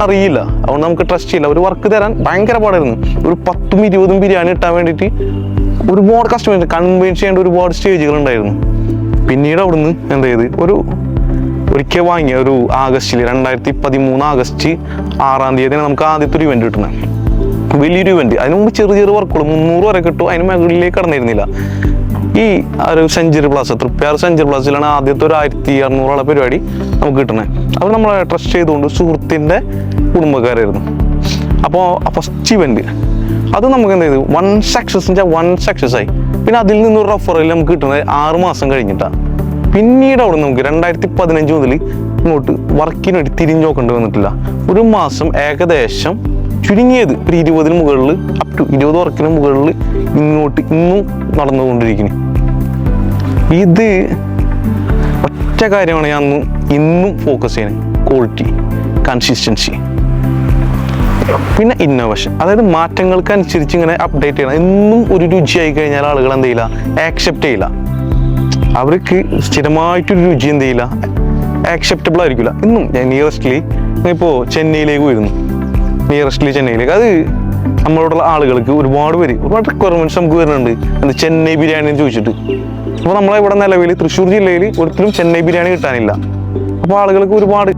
അറിയില്ല, അതുകൊണ്ട് നമുക്ക് ട്രസ്റ്റ് ചെയ്യില്ല. ഒരു വർക്ക് തരാൻ ഭയങ്കര പാടായിരുന്നു. ഒരു 10ഉം 20ഉം ബിരിയാണി ഇട്ടാൻ വേണ്ടിയിട്ട് ഒരുപാട് കസ്റ്റമേഴ്സ് കൺവിൻസ് ചെയ്യേണ്ട ഒരുപാട് സ്റ്റേജുകളുണ്ടായിരുന്നു. പിന്നീട് അവിടുന്ന് എന്ത് ചെയ്ത് ഒരിക്കൽ വാങ്ങിയ ഒരു ആഗസ്റ്റിൽ 2013 ആഗസ്റ്റ് 6-ാം തീയതിയാണ് നമുക്ക് ആദ്യത്തെ ഒരു ഇവന്റ് കിട്ടുന്നത്. വലിയൊരു ഇവന്റ്. അതിന് മുമ്പ് ചെറിയ ചെറിയ വർക്കുകൾ 300 വരെ കിട്ടും. അതിന് മുകളിലേക്ക് കടന്നിരുന്നില്ല. ഈ ഒരു സെഞ്ചുറി പ്ലാസ, തൃപ്പയാർ സെഞ്ചുറി പ്ലാസയിലാണ് ആദ്യത്തെ ഒരു 1600 പരിപാടി നമുക്ക് കിട്ടുന്നത്. അവർ നമ്മളെ ട്രസ്റ്റ് ചെയ്തുകൊണ്ട് സുഹൃത്തിൻ്റെ കുടുംബക്കാരായിരുന്നു. അപ്പോൾ ഫസ്റ്റ് ഇവന്റ് അത് നമുക്ക് എന്ത് ചെയ്തു, വൺ സക്സസ് ആയി. പിന്നെ അതിൽ നിന്നൊരു റെഫറൽ നമുക്ക് കിട്ടുന്നത് 6 മാസം കഴിഞ്ഞിട്ടാണ്. പിന്നീട് അവിടെ നമുക്ക് 2015 മുതൽ ഇങ്ങോട്ട് വർക്കിന് വേണ്ടി തിരിഞ്ഞു നോക്കേണ്ടി വന്നിട്ടില്ല. ഒരു മാസം ഏകദേശം ചുരുങ്ങിയത് ഒരു 20-ന് മുകളിൽ, അപ് ടു 20 വർക്കിന് മുകളിൽ ഇങ്ങോട്ട് ഇന്നും നടന്നുകൊണ്ടിരിക്കുന്നു. ഇത് ഒറ്റ കാര്യമാണ് ഞാൻ ഇന്നും ഫോക്കസ് ചെയ്യുന്നത്: ക്വാളിറ്റി, കൺസിസ്റ്റൻസി, പിന്നെ ഇന്നോവേഷൻ. അതായത് മാറ്റങ്ങൾക്കനുസരിച്ച് ഇങ്ങനെ അപ്ഡേറ്റ് ചെയ്യണം. എന്നും ഒരു രുചിയായി കഴിഞ്ഞാൽ ആളുകൾ എന്ത് ചെയ്യില്ല, ആക്സെപ്റ്റ് ചെയ്യില്ല. അവർക്ക് സ്ഥിരമായിട്ടൊരു രുചി എന്ത് ചെയ്യില്ല, ആക്സെപ്റ്റബിൾ ആയിരിക്കില്ല. ഇന്നും ഞാൻ നിയറസ്റ്റ്ലി ഇപ്പോൾ ചെന്നൈയിലേക്ക് വരുന്നു, ചെന്നൈയിലേക്ക്. അത് നമ്മളോടുള്ള ആളുകൾക്ക് ഒരുപാട് റിക്വയർമെന്റ്സ് നമുക്ക് വരുന്നുണ്ട്. എന്ത് ചെന്നൈ ബിരിയാണി എന്ന് ചോദിച്ചിട്ട്. അപ്പോൾ നമ്മളെ ഇവിടെ നിലവിൽ തൃശ്ശൂർ ജില്ലയിൽ ഒരിക്കലും ചെന്നൈ ബിരിയാണി കിട്ടാനില്ല. അപ്പോൾ ആളുകൾക്ക് ഒരുപാട്